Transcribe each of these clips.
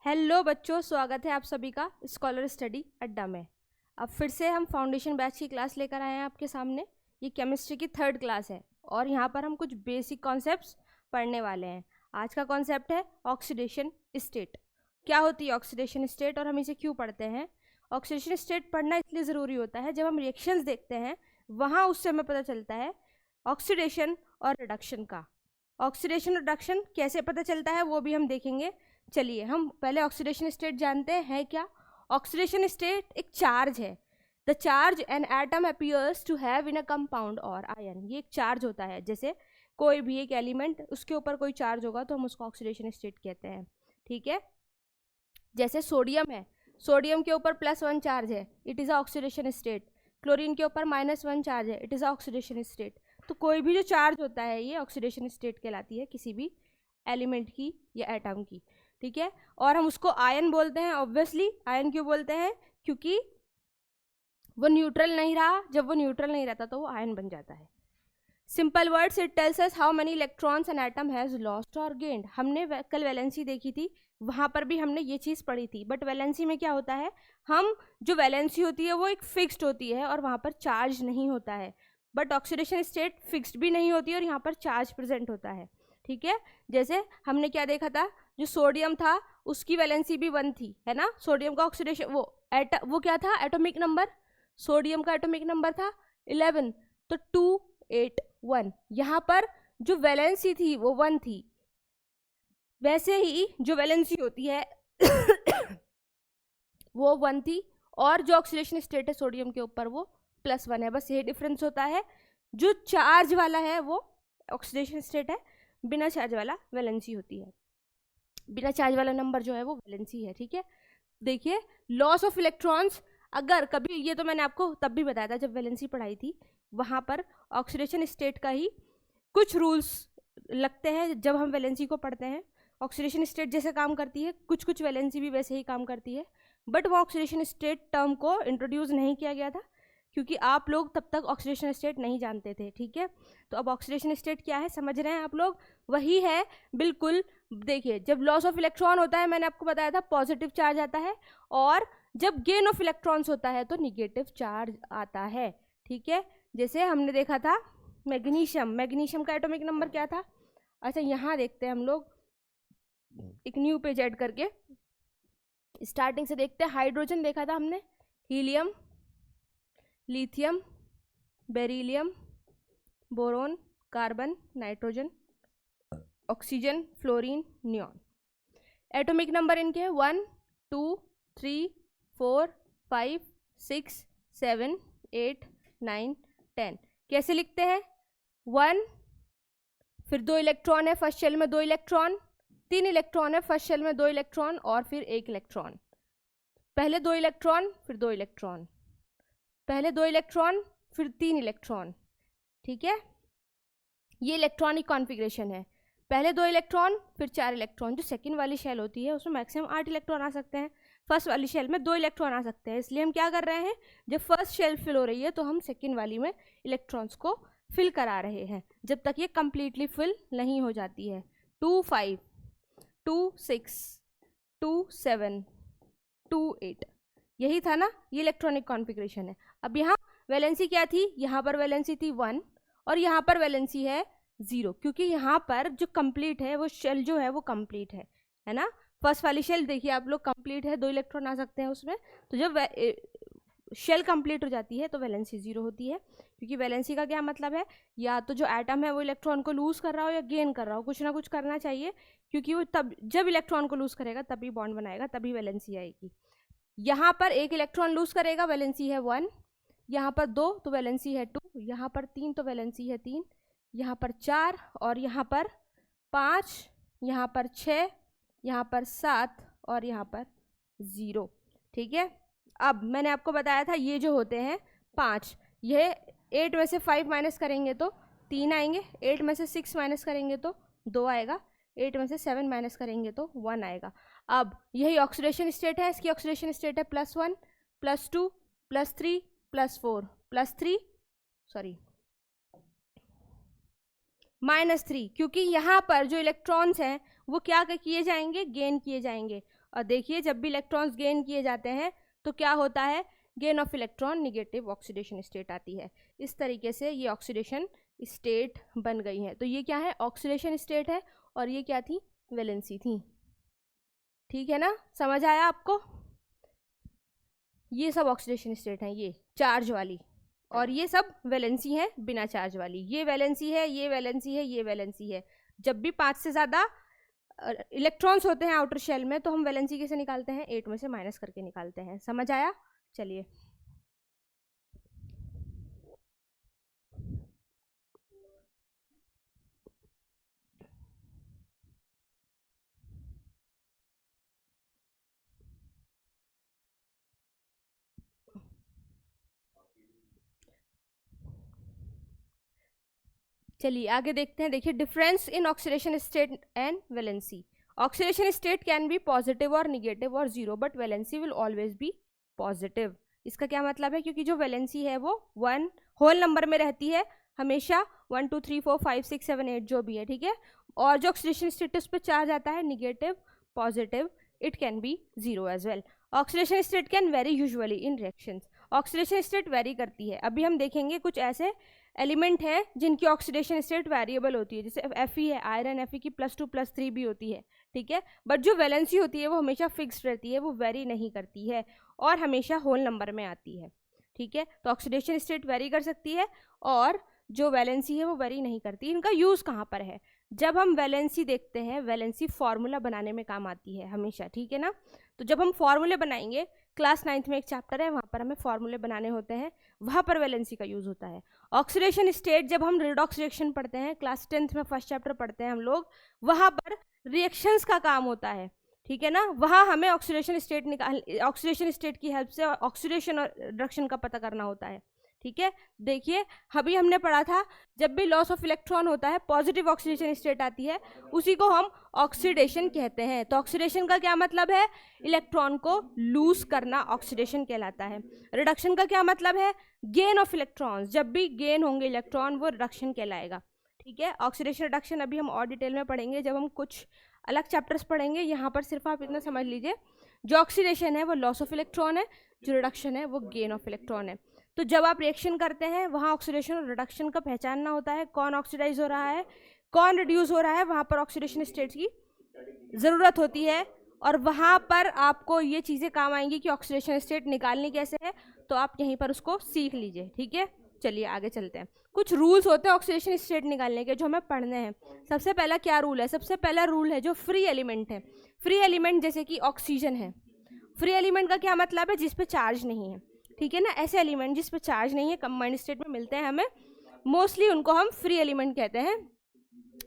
Hello बच्चों, स्वागत है आप सभी का स्कॉलर स्टडी अड्डा में। अब फिर से हम फाउंडेशन बैच की क्लास लेकर आए हैं आपके सामने। ये केमिस्ट्री की 3rd क्लास है और यहाँ पर हम कुछ बेसिक कॉन्सेप्ट्स पढ़ने वाले हैं। आज का कॉन्सेप्ट है ऑक्सीडेशन स्टेट। क्या होती है ऑक्सीडेशन स्टेट और हम इसे क्यों पढ़ते हैं? ऑक्सीडेशन स्टेट पढ़ना इसलिए ज़रूरी होता है, जब हम रिएक्शंस देखते हैं वहाँ उससे हमें पता चलता है ऑक्सीडेशन और रिडक्शन का। ऑक्सीडेशन रिडक्शन कैसे पता चलता है वो भी हम देखेंगे। चलिए हम पहले ऑक्सीडेशन स्टेट जानते हैं क्या। ऑक्सीडेशन स्टेट एक चार्ज है। The charge an atom appears to have in a compound और आयन। ये एक चार्ज होता है, जैसे कोई भी एक एलिमेंट उसके ऊपर कोई चार्ज होगा तो हम उसको ऑक्सीडेशन स्टेट कहते हैं। ठीक है, जैसे सोडियम है, सोडियम के ऊपर +1 चार्ज है, it is a oxidation state. Chlorine के ऊपर -1 चार्ज है, it is a oxidation state. तो कोई भी जो चार्ज होता है ये ऑक्सीडेशन स्टेट कहलाती है, किसी भी एलिमेंट की या एटम की। ठीक है, और हम उसको आयन बोलते हैं। ऑब्वियसली आयन क्यों बोलते हैं? क्योंकि वो न्यूट्रल नहीं रहा, जब वो न्यूट्रल नहीं रहता तो वो आयन बन जाता है। Simple words, it tells us how many electrons an atom has lost और गेन्ड। हमने कल वैलेंसी देखी थी, वहाँ पर भी हमने ये चीज़ पढ़ी थी। बट वैलेंसी में क्या होता है, हम जो वैलेंसी होती है वो एक फिक्स्ड होती है और वहाँ पर चार्ज नहीं होता है। बट ऑक्सीडेशन स्टेट फिक्स्ड भी नहीं होती और यहाँ पर चार्ज प्रेजेंट होता है। ठीक है, जैसे हमने क्या देखा था, जो सोडियम था उसकी वैलेंसी भी 1 थी, है ना। सोडियम का ऑक्सीडेशन वो क्या था, एटॉमिक नंबर। सोडियम का एटॉमिक नंबर था 11, तो 281। यहाँ पर जो वैलेंसी थी वो 1 थी। वैसे ही जो वैलेंसी होती है वो 1 थी और जो ऑक्सीडेशन स्टेट है सोडियम के ऊपर वो +1 है। बस यही डिफरेंस होता है। जो चार्ज वाला है वो ऑक्सीडेशन स्टेट है, बिना चार्ज वाला वैलेंसी होती है। बिना चार्ज वाला नंबर जो है वो वैलेंसी है। ठीक है, देखिए लॉस ऑफ इलेक्ट्रॉन्स, अगर कभी, ये तो मैंने आपको तब भी बताया था जब वैलेंसी पढ़ाई थी, वहाँ पर ऑक्सीडेशन स्टेट का ही कुछ रूल्स लगते हैं जब हम वैलेंसी को पढ़ते हैं। ऑक्सीडेशन स्टेट जैसे काम करती है, कुछ कुछ वैलेंसी भी वैसे ही काम करती है। बट वो ऑक्सीडेशन स्टेट टर्म को इंट्रोड्यूस नहीं किया गया था क्योंकि आप लोग तब तक ऑक्सीडेशन स्टेट नहीं जानते थे। ठीक है, तो अब ऑक्सीडेशन स्टेट क्या है समझ रहे हैं आप लोग, वही है बिल्कुल। देखिए जब लॉस ऑफ इलेक्ट्रॉन होता है, मैंने आपको बताया था पॉजिटिव चार्ज आता है, और जब गेन ऑफ इलेक्ट्रॉन्स होता है तो निगेटिव चार्ज आता है। ठीक है, जैसे हमने देखा था मैग्नीशियम, मैग्नीशियम का एटॉमिक नंबर क्या था। अच्छा यहाँ देखते हैं हम लोग एक न्यू पेज ऐड करके, स्टार्टिंग से देखते हैं। हाइड्रोजन देखा था हमने, helium, lithium, beryllium, boron, carbon, nitrogen, oxygen, fluorine, neon. Atomic number इनके 1, 2, 3, 4, 5, 6, 7, 8, 9, 10। कैसे लिखते हैं? 1, फिर 2 इलेक्ट्रॉन है फर्स्ट शेल में, 2 इलेक्ट्रॉन, 3 इलेक्ट्रॉन है फर्स्ट शेल में, 2 इलेक्ट्रॉन और फिर 1 इलेक्ट्रॉन। पहले 2 इलेक्ट्रॉन फिर 2 इलेक्ट्रॉन, पहले 2 इलेक्ट्रॉन फिर 3 इलेक्ट्रॉन। ठीक है, ये इलेक्ट्रॉनिक कॉन्फ़िगरेशन है। पहले 2 इलेक्ट्रॉन फिर 4 इलेक्ट्रॉन। जो सेकंड वाली शेल होती है उसमें मैक्सिमम 8 इलेक्ट्रॉन आ सकते हैं, फर्स्ट वाली शेल में 2 इलेक्ट्रॉन आ सकते हैं। इसलिए हम क्या कर रहे हैं, जब फर्स्ट शेल फिल हो रही है तो हम सेकंड वाली में इलेक्ट्रॉन्स को फिल करा रहे हैं जब तक ये कम्प्लीटली फिल नहीं हो जाती है। 2, 5, 2, 6, 2, 7, 2, 8, यही था ना, ये इलेक्ट्रॉनिक कॉन्फ़िगरेशन है। अब यहाँ वैलेंसी क्या थी, यहाँ पर वैलेंसी थी 1 और यहाँ पर वैलेंसी है 0, क्योंकि यहाँ पर जो कंप्लीट है वो शेल जो है वो कंप्लीट है ना। फर्स्ट वाली शेल देखिए आप लोग कंप्लीट है, 2 इलेक्ट्रॉन आ सकते हैं उसमें। तो जब शेल कंप्लीट हो जाती है तो वैलेंसी 0 होती है, क्योंकि वैलेंसी का क्या मतलब है, या तो जो एटम है वो इलेक्ट्रॉन को लूज कर रहा हो या गेन कर रहा हो, कुछ ना कुछ करना चाहिए, क्योंकि वो तब जब इलेक्ट्रॉन को लूज करेगा तभी बॉन्ड बनाएगा, तभी वैलेंसी आएगी। यहाँ पर 1 इलेक्ट्रॉन लूज करेगा, वैलेंसी है 1, यहाँ पर 2 तो वैलेंसी है 2, यहाँ पर 3 तो वैलेंसी है 3, यहाँ पर 4 और यहाँ पर 5, यहाँ पर 6, यहाँ पर 7 और यहाँ पर 0। ठीक है, अब मैंने आपको बताया था ये जो होते हैं 5, यह 8 में से 5 माइनस करेंगे तो 3 आएंगे, 8 में से 6 माइनस करेंगे तो 2 आएगा, 8 में से 7 माइनस करेंगे तो 1 आएगा। अब यही ऑक्सीडेशन स्टेट है, इसकी ऑक्सीडेशन स्टेट है +1, +2, +3, +4, +3, सॉरी -3, क्योंकि यहाँ पर जो इलेक्ट्रॉन्स हैं वो क्या किए जाएंगे, गेन किए जाएंगे। और देखिए जब भी इलेक्ट्रॉन्स गेन किए जाते हैं तो क्या होता है, gain of electron, negative oxidation state आती है। इस तरीके से ये ऑक्सीडेशन स्टेट बन गई है। तो ये क्या है, ऑक्सीडेशन स्टेट है, और ये क्या थी, वैलेंसी थी। ठीक है ना, समझ आया आपको? ये सब ऑक्सीडेशन स्टेट हैं, ये चार्ज वाली, और ये सब वैलेंसी है बिना चार्ज वाली। ये वैलेंसी है, ये वैलेंसी है, ये वैलेंसी है। जब भी 5 से ज़्यादा इलेक्ट्रॉन्स होते हैं आउटर शेल में तो हम वैलेंसी कैसे निकालते हैं, 8 में से माइनस करके निकालते हैं। समझ आया? चलिए चलिए आगे देखते हैं। देखिए difference in oxidation state and valency. Oxidation state can be positive और निगेटिव और zero, but valency will always be positive. इसका क्या मतलब है, क्योंकि जो वैलेंसी है वो 1 होल नंबर में रहती है हमेशा, 1 2 3 4 5 6 7 8 जो भी है, ठीक है। और जो ऑक्सीडेशन स्टेटस पे चार्ज आता है negative, positive, it can be zero as well. Oxidation state can vary usually in reactions. Oxidation state vary करती है। अभी हम देखेंगे कुछ ऐसे एलिमेंट हैं जिनकी ऑक्सीडेशन स्टेट वेरिएबल होती है, जैसे Fe है, आयरन Fe की +2 +3 भी होती है, ठीक है। बट जो वैलेंसी होती है वो हमेशा फिक्स्ड रहती है, वो वेरी नहीं करती है और हमेशा होल नंबर में आती है, ठीक है। तो ऑक्सीडेशन स्टेट वेरी कर सकती है और जो वैलेंसी है वो वेरी नहीं करती। इनका यूज़ कहाँ पर है, जब हम वैलेंसी देखते हैं, वैलेंसी फार्मूला बनाने में काम आती है हमेशा, ठीक है ना। तो जब हम फार्मूले बनाएंगे, क्लास 9th में एक चैप्टर है वहाँ पर हमें फार्मूले बनाने होते हैं, वहाँ पर वैलेंसी का यूज़ होता है। ऑक्सीडेशन स्टेट जब हम रिडॉक्स रिएक्शन पढ़ते हैं, क्लास 10th में फर्स्ट चैप्टर पढ़ते हैं हम लोग, वहाँ पर रिएक्शंस का काम होता है, ठीक है ना। वहाँ हमें ऑक्सीडेशन स्टेट की हेल्प से ऑक्सीडेशन और रिडक्शन का पता करना होता है, ठीक है। देखिए अभी हमने पढ़ा था, जब भी लॉस ऑफ इलेक्ट्रॉन होता है पॉजिटिव ऑक्सीडेशन स्टेट आती है, उसी को हम ऑक्सीडेशन कहते हैं। तो ऑक्सीडेशन का क्या मतलब है, इलेक्ट्रॉन को लूज करना ऑक्सीडेशन कहलाता है। रिडक्शन का क्या मतलब है, गेन ऑफ इलेक्ट्रॉन्स, जब भी गेन होंगे इलेक्ट्रॉन वो रिडक्शन कहलाएगा, ठीक है। ऑक्सीडेशन रिडक्शन अभी हम और डिटेल में पढ़ेंगे जब हम कुछ अलग चैप्टर्स पढ़ेंगे। यहाँ पर सिर्फ आप इतना समझ लीजिए, जो ऑक्सीडेशन है वो लॉस ऑफ इलेक्ट्रॉन है, जो रिडक्शन है वो गेन ऑफ इलेक्ट्रॉन है। तो जब आप रिएक्शन करते हैं वहाँ ऑक्सीडेशन और रिडक्शन का पहचानना होता है, कौन ऑक्सीडाइज हो रहा है, कौन रिड्यूस हो रहा है, वहाँ पर ऑक्सीडेशन स्टेट्स की ज़रूरत होती है। और वहाँ पर आपको ये चीज़ें काम आएंगी कि ऑक्सीडेशन स्टेट निकालनी कैसे है, तो आप यहीं पर उसको सीख लीजिए, ठीक है। चलिए आगे चलते हैं। कुछ रूल्स होते हैं ऑक्सीडेशन स्टेट निकालने के जो हमें पढ़ने हैं। सबसे पहला क्या रूल है, सबसे पहला रूल है जो फ्री एलिमेंट है। फ्री एलिमेंट जैसे कि ऑक्सीजन है, फ्री एलिमेंट का क्या मतलब है, जिस पे चार्ज नहीं है, ठीक है ना। ऐसे एलिमेंट जिस पे चार्ज नहीं है, कंबाइंड स्टेट में मिलते हैं हमें, मोस्टली उनको हम फ्री एलिमेंट कहते हैं।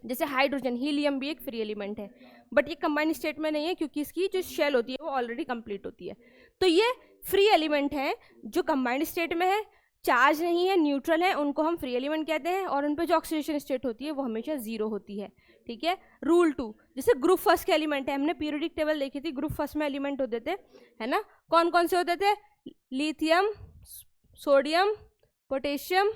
जैसे हाइड्रोजन, हीलियम भी एक फ्री एलिमेंट है, बट ये कंबाइंड स्टेट में नहीं है क्योंकि इसकी जो शेल होती है वो ऑलरेडी कंप्लीट होती है। तो ये फ्री एलिमेंट है जो कंबाइंड स्टेट में है, चार्ज नहीं है, न्यूट्रल है, उनको हम फ्री एलिमेंट कहते हैं। और उन पर जो ऑक्सीडेशन स्टेट होती है वो हमेशा जीरो होती है, ठीक है। रूल 2, जैसे ग्रुप फर्स्ट के एलिमेंट है, हमने पीरियोडिक टेबल देखी थी, ग्रुप फर्स्ट में एलिमेंट होते थे, है ना। कौन कौन से होते थे, lithium, sodium, potassium,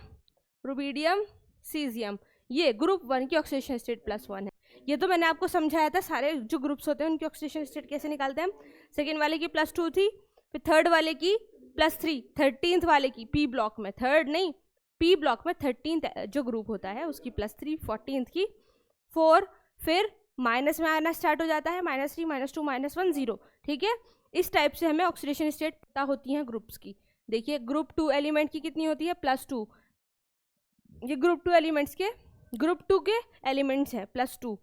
rubidium, caesium. ये ग्रुप 1 की ऑक्सीडेशन स्टेट +1 है। ये तो मैंने आपको समझाया था, सारे जो ग्रुप्स होते हैं उनकी ऑक्सीडेशन स्टेट कैसे निकालते हैं हम। सेकेंड वाले की +2 थी, फिर थर्ड वाले की +3, 13th वाले की पी ब्लॉक में, थर्ड नहीं पी ब्लॉक में 13th जो ग्रुप होता है उसकी +3, 14th की 4, फिर माइनस में आना स्टार्ट हो जाता है, -3 -2 -1 0, ठीक है। इस टाइप से हमें ऑक्सीडेशन स्टेट पता होती हैं ग्रुप्स की। देखिए ग्रुप 2 एलिमेंट की कितनी होती है, +2। ये ग्रुप 2 एलिमेंट्स के, ग्रुप 2 के एलिमेंट्स हैं +2।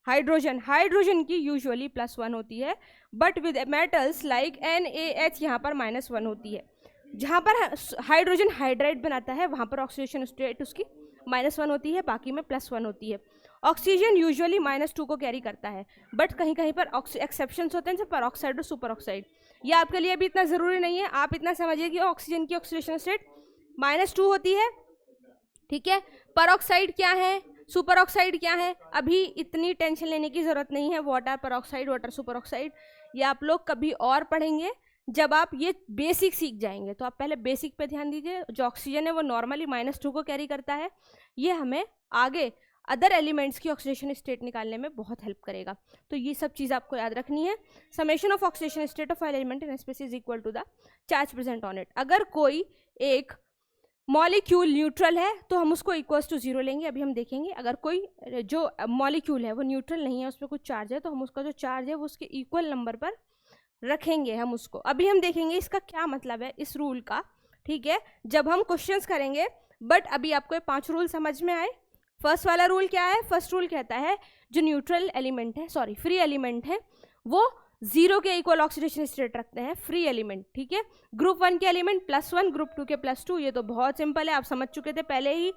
हाइड्रोजन की यूजुअली +1 होती है, but with metals like NaH यहाँ पर -1 होती है। जहाँ पर हाइड्रोजन हाइड्राइड बनाता है वहाँ पर ऑक्सीडेशन स्टेट उसकी -1 होती है, बाकी में +1 होती है। ऑक्सीजन यूजुअली -2 को कैरी करता है, बट कहीं कहीं पर एक्सेप्शंस होते हैं जैसे परऑक्साइड और सुपर ऑक्साइड। ये आपके लिए भी इतना ज़रूरी नहीं है, आप इतना समझिए कि ऑक्सीजन की ऑक्सीडेशन स्टेट -2 होती है, ठीक है। परऑक्साइड क्या है, सुपर ऑक्साइड क्या है, अभी इतनी टेंशन लेने की ज़रूरत नहीं है। Water peroxide, water super oxide, ये आप लोग कभी और पढ़ेंगे जब आप ये बेसिक सीख जाएंगे। तो आप पहले बेसिक पे ध्यान दीजिए। जो ऑक्सीजन है वो नॉर्मली -2 को कैरी करता है, ये हमें आगे अदर एलिमेंट्स की ऑक्सीडेशन स्टेट निकालने में बहुत हेल्प करेगा। तो ये सब चीज़ आपको याद रखनी है। Summation of oxidation state of element in species equal to the charge present on it. अगर कोई एक मॉलिक्यूल न्यूट्रल है तो हम उसको इक्वल्स टू 0 लेंगे, अभी हम देखेंगे। अगर कोई जो मॉलिक्यूल है वो न्यूट्रल नहीं है, उस पर कुछ चार्ज है, तो हम उसका जो चार्ज है वो उसके इक्वल नंबर पर रखेंगे हम उसको। अभी हम देखेंगे इसका क्या मतलब है इस रूल का, ठीक है, जब हम क्वेश्चंस करेंगे। बट अभी आपको ये 5 रूल समझ में आए। फर्स्ट वाला रूल क्या है? फर्स्ट रूल कहता है जो न्यूट्रल एलिमेंट है, सॉरी फ्री एलिमेंट है, वो 0 के इक्वल ऑक्सीडेशन स्टेट रखते हैं, फ्री एलिमेंट, ठीक है। ग्रुप 1 के एलिमेंट +1, ग्रुप 2 के +2, ये तो बहुत सिंपल है, आप समझ चुके थे पहले ही।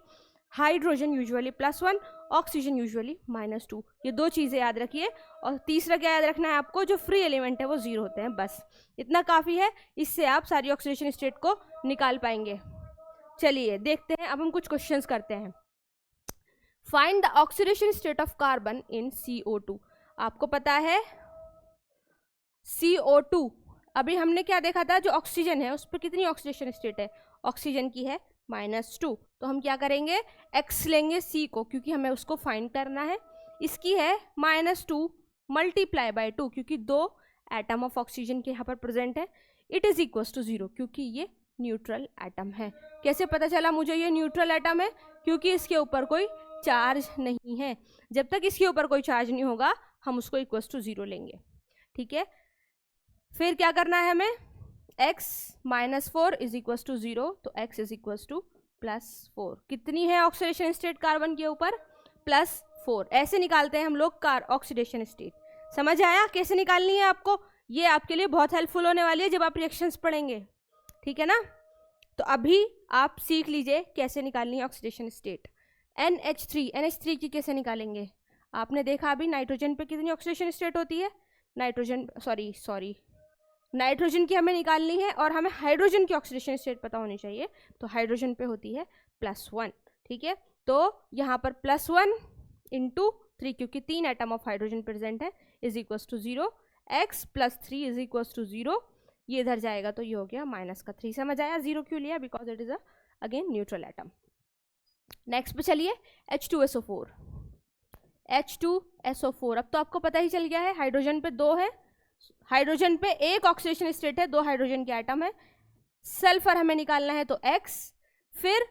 हाइड्रोजन यूजुअली +1, ऑक्सीजन यूजुअली -2, ये 2 चीज़ें याद रखिए। और तीसरा क्या याद रखना है आपको? जो फ्री एलिमेंट है वो 0 होते हैं, बस इतना काफ़ी है। इससे आप सारी ऑक्सीडेशन स्टेट को निकाल पाएंगे। चलिए देखते हैं, अब हम कुछ क्वेश्चंस करते हैं। Find the oxidation state of carbon in CO2। आपको पता है CO2, अभी हमने क्या देखा था, जो ऑक्सीजन है उस पर कितनी ऑक्सीडेशन स्टेट है? ऑक्सीजन की है -2, तो हम क्या करेंगे, x लेंगे C को, क्योंकि हमें उसको फाइंड करना है। इसकी है -2 मल्टीप्लाई बाय 2, क्योंकि 2 एटम ऑफ ऑक्सीजन के यहाँ पर प्रेजेंट है। इट इज इक्वल्स टू 0, क्योंकि ये न्यूट्रल एटम है। कैसे पता चला मुझे ये न्यूट्रल एटम है? क्योंकि इसके ऊपर कोई चार्ज नहीं है। जब तक इसके ऊपर कोई चार्ज नहीं होगा हम उसको इक्वल्स टू 0 लेंगे, ठीक है। फिर क्या करना है हमें, x -4 इज इक्वल्स टू 0, तो x इज इक्वल्स टू +4। कितनी है ऑक्सीडेशन स्टेट कार्बन के ऊपर? +4। ऐसे निकालते हैं हम लोग ऑक्सीडेशन स्टेट। समझ आया कैसे निकालनी है आपको? ये आपके लिए बहुत हेल्पफुल होने वाली है जब आप रिएक्शंस पढ़ेंगे, ठीक है ना। तो अभी आप सीख लीजिए कैसे निकालनी है ऑक्सीडेशन स्टेट। NH3 की कैसे निकालेंगे? आपने देखा अभी नाइट्रोजन पे कितनी ऑक्सीडेशन स्टेट होती है? नाइट्रोजन की हमें निकालनी है, और हमें हाइड्रोजन की ऑक्सीडेशन स्टेट पता होनी चाहिए। तो हाइड्रोजन पे होती है +1, ठीक है। तो यहाँ पर +1 × 3, क्योंकि 3 एटम ऑफ हाइड्रोजन प्रेजेंट है, is equals to 0। x + 3 is equals to 0, ये इधर जाएगा तो ये हो गया -3। समझ आया 0 क्यों लिया? Because it is again neutral atom. Next पे चलिए, H2SO4। H2SO4, अब तो आपको पता ही चल गया है, हाइड्रोजन पे 2 है, हाइड्रोजन पे 1 ऑक्सीडेशन स्टेट है, 2 हाइड्रोजन के एटम है। सल्फर हमें निकालना है, तो x, फिर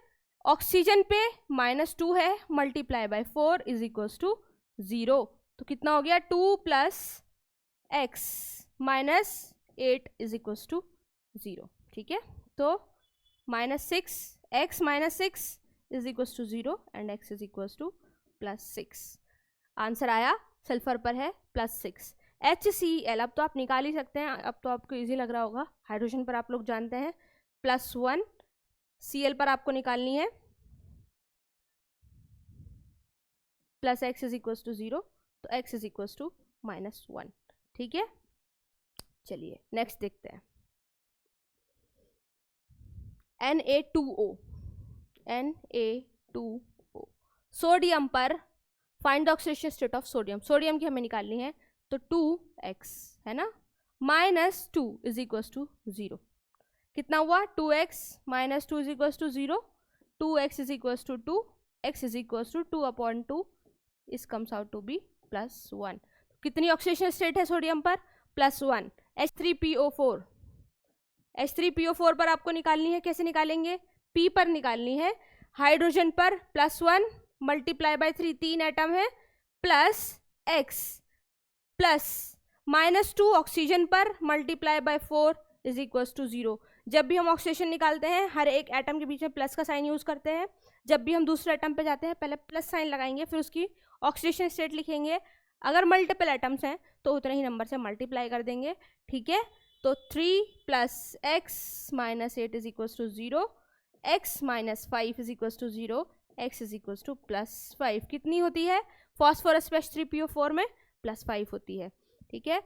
ऑक्सीजन पे -2 है, multiply by 4 is equals to 0। तो कितना हो गया, 2 + x -8 इज इक्वल्स टू 0, ठीक है। तो x -6 is equals to 0 and x is equals to +6। Answer आया, सल्फर पर है +6। HCl, अब तो आप निकाल ही सकते हैं, अब तो आपको इजी लग रहा होगा। हाइड्रोजन पर आप लोग जानते हैं +1, Cl पर आपको निकालनी है +x इज इक्वल्स टू 0, तो x इज इक्वल्स टू -1, ठीक है। चलिए नेक्स्ट देखते हैं, Na2O। सोडियम पर find the oxidation state of sodium. Sodium की हमें निकालनी है, तो 2x है ना, -2 इज इक्वल्स टू 0। कितना हुआ, 2x -2 is equals to 0, 2x is equals to 2, x is equals to 2/2, इस कम्स आउट टू बी +1। कितनी ऑक्सीडेशन स्टेट है सोडियम पर? +1। H3PO4, H3PO4 पर आपको निकालनी है, कैसे निकालेंगे? P पर निकालनी है। हाइड्रोजन पर +1 मल्टीप्लाई बाय 3, 3 एटम है, प्लस x प्लस -2 ऑक्सीजन पर multiply by 4 is equals to 0। जब भी हम ऑक्सीडेशन निकालते हैं हर एक एटम के बीच में प्लस का साइन यूज करते हैं। जब भी हम दूसरे एटम पे जाते हैं पहले प्लस साइन लगाएंगे, फिर उसकी ऑक्सीडेशन स्टेट लिखेंगे। अगर मल्टीपल एटम्स हैं तो उतने ही नंबर से मल्टीप्लाई कर देंगे, ठीक है। तो 3 + x - 8 is equals to 0, x - 5 is equals to 0, x is equals to +5। कितनी होती है फॉस्फोरस पे H3PO4 में? +5 होती है, ठीक है।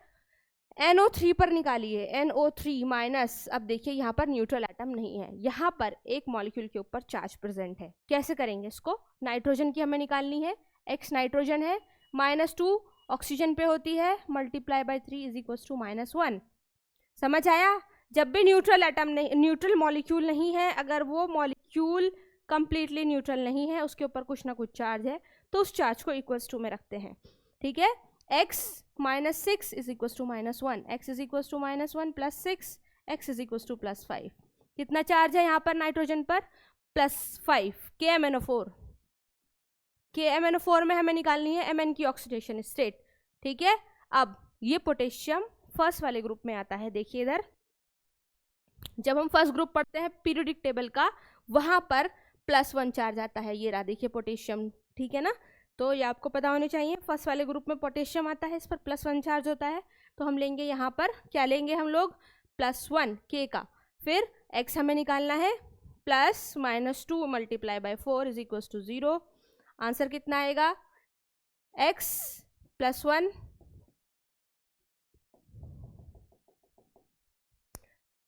NO3 पर निकालिए, NO3 माइनस। अब देखिए यहाँ पर न्यूट्रल एटम नहीं है, यहाँ पर एक मॉलिक्यूल के ऊपर चार्ज प्रेजेंट है। कैसे करेंगे इसको? नाइट्रोजन की हमें निकालनी है, x नाइट्रोजन है, -2 ऑक्सीजन पे होती है, multiply by 3 is equals to -1। समझ आया? जब भी न्यूट्रल एटम नहीं, न्यूट्रल मॉलिक्यूल नहीं है, अगर वो मॉलिक्यूल कंप्लीटली न्यूट्रल नहीं है, उसके ऊपर कुछ ना कुछ चार्ज है, तो उस चार्ज को इक्वल्स टू में रखते हैं, ठीक है। x minus 6 is equals to -1, x is equals to -1 plus 6, x is equals to +5। कितना चार्ज है यहाँ पर नाइट्रोजन पर? +5 KMnO4। KMnO4 में हमें निकालनी है Mn की ऑक्सीडेशन स्टेट, ठीक है। अब ये पोटेशियम फर्स्ट वाले ग्रुप में आता है। देखिए इधर, जब हम फर्स्ट ग्रुप पढ़ते हैं पीरियोडिक टेबल का, वहां पर +1 चार्ज आता है। ये रहा देखिए पोटेशियम, ठीक है ना। तो ये आपको पता होने चाहिए, फर्स्ट वाले ग्रुप में पोटेशियम आता है, इस पर +1 चार्ज होता है। तो हम लेंगे यहाँ पर, क्या लेंगे हम लोग? +1 K का। फिर x हमें निकालना है, +-2 multiply by 4 is equals to 0। Answer कितना आएगा? x +1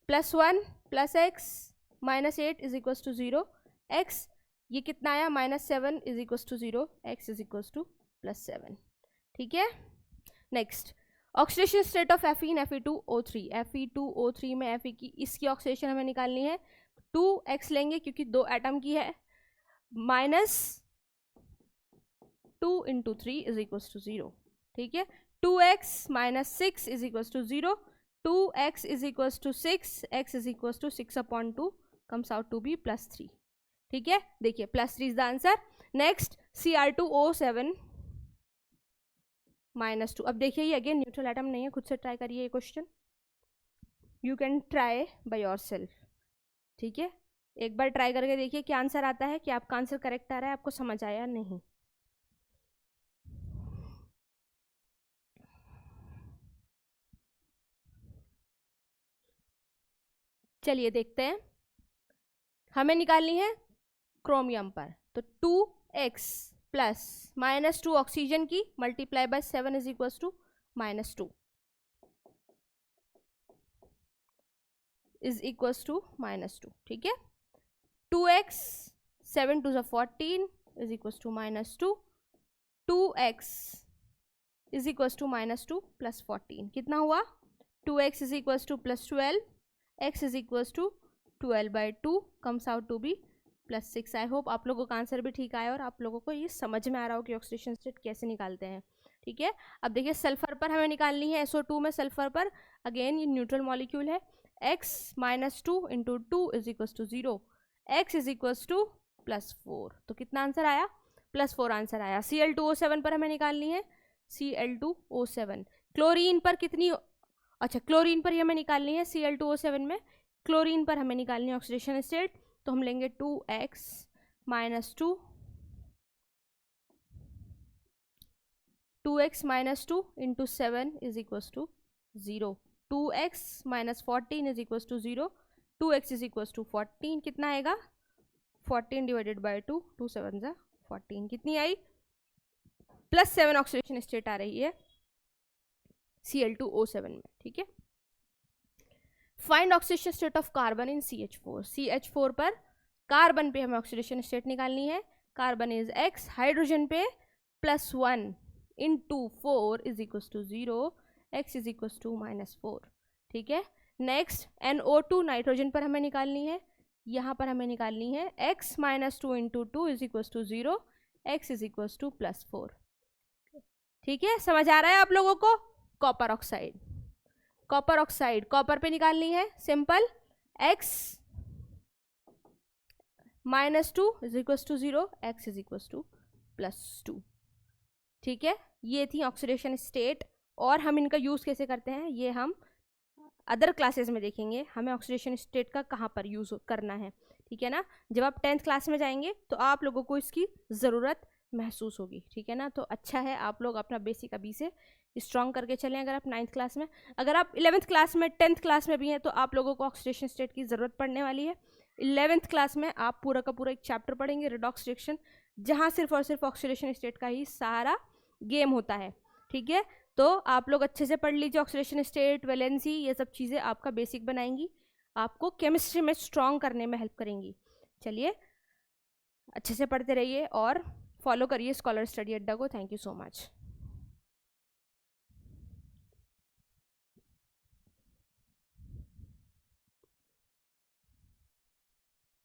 +1 plus x -8 is equals to 0। x ये कितना आया? -7 is equals to 0, x is equals to +7, ठीक है। नेक्स्ट, ऑक्सीडेशन स्टेट ऑफ एफीन Fe2O3। Fe2O3 में Fe की इसकी ऑक्सीडेशन हमें निकालनी है। 2x लेंगे क्योंकि 2 एटम की है, -2 × 3 इज इक्वल्स टू 0, ठीक है। 2x - 6 is equals to 0, 2x is equals to 6, x is equals to 6/2 comes out to be +3, ठीक है। देखिए +3 is the answer. Next, Cr2O7 -2। अब देखिए ये अगेन न्यूट्रल एटम नहीं है, खुद से ट्राई करिए ये question, you can try by your self, ठीक है। एक बार ट्राई करके देखिए क्या आंसर आता है, कि आपका आंसर करेक्ट आ रहा है, आपको समझ आया नहीं। चलिए देखते हैं, हमें निकालनी है क्रोमियम पर। तो 2x प्लस -2 ऑक्सीजन की multiply by 7 is equals to -2 is equals to -2, ठीक है। 2x 7 2 14 is equals to -2, 2x is equals to -2 plus 14 कितना हुआ? 2x is equals to +12, x is equals to 12/2 comes out to be +6। I hope आप लोगों का answer भी ठीक आया और आप लोगों को ये समझ में आ रहा हो कि ऑक्सीडेशन स्टेट कैसे निकालते हैं, ठीक है। अब देखिए सल्फर पर हमें निकालनी है, SO2 में सल्फर पर, अगेन ये न्यूट्रल मॉलिक्यूल है। x -2 × 2 is equals to 0, x is equals to +4। तो कितना आंसर आया? +4 आंसर आया। Cl2O7 पर हमें निकालनी है, Cl2O7। क्लोरीन पर कितनी, अच्छा क्लोरीन पर ही हमें निकालनी है Cl2O7 में, क्लोरीन पर हमें निकालनी है ऑक्सीडेशन स्टेट। तो हम लेंगे 2x - 2 × 7 is equals to 0, 2x - 14 is equals to 0, 2x is equals to 14 कितना आएगा? 14 डिवाइडेड बाय 2, 2 7 ज़ा 14 कितनी आई? +7 ऑक्सीडेशन स्टेट आ रही है Cl2O7 में, ठीक है। Find oxidation state of carbon in CH4। CH4 पर कार्बन पे हमें ऑक्सीडेशन स्टेट निकालनी है। कार्बन इज x, हाइड्रोजन पे +1 × 4 is equals to 0, x is equals to -4, ठीक है। नेक्स्ट, NO2 नाइट्रोजन पर हमें निकालनी है, यहाँ पर हमें निकालनी है x - 2 × 2 is equals to 0, x is equals to +4, ठीक है। समझ आ रहा है आप लोगों को? Copper oxide, copper oxide copper पे निकालनी है, simple, x -2 is equals to 0, x is equals to +2, ठीक है। ये थी ऑक्सीडेशन स्टेट, और हम इनका यूज़ कैसे करते हैं ये हम अदर क्लासेस में देखेंगे, हमें ऑक्सीडेशन स्टेट का कहाँ पर यूज़ करना है, ठीक है ना। जब आप 10th क्लास में जाएंगे तो आप लोगों को इसकी ज़रूरत महसूस होगी, ठीक है ना। तो अच्छा है आप लोग अपना बेसिक अभी से स्ट्रॉन्ग करके चलें। अगर आप 9th क्लास में, अगर आप 11th क्लास में, 10th क्लास में भी हैं, तो आप लोगों को ऑक्सीडेशन स्टेट की ज़रूरत पड़ने वाली है। 11th क्लास में आप पूरा का पूरा एक चैप्टर पढ़ेंगे, रेडॉक्स रिएक्शन, जहाँ सिर्फ और सिर्फ ऑक्सीडेशन स्टेट का ही सारा गेम होता है, ठीक है। तो आप लोग अच्छे से पढ़ लीजिए, ऑक्सीडेशन स्टेट, वैलेंसी, ये सब चीज़ें आपका बेसिक बनाएंगी, आपको केमिस्ट्री में स्ट्रॉन्ग करने में हेल्प करेंगी। चलिए अच्छे से पढ़ते रहिए और फॉलो करिए स्कॉलर स्टडी अड्डा को। Thank you so much.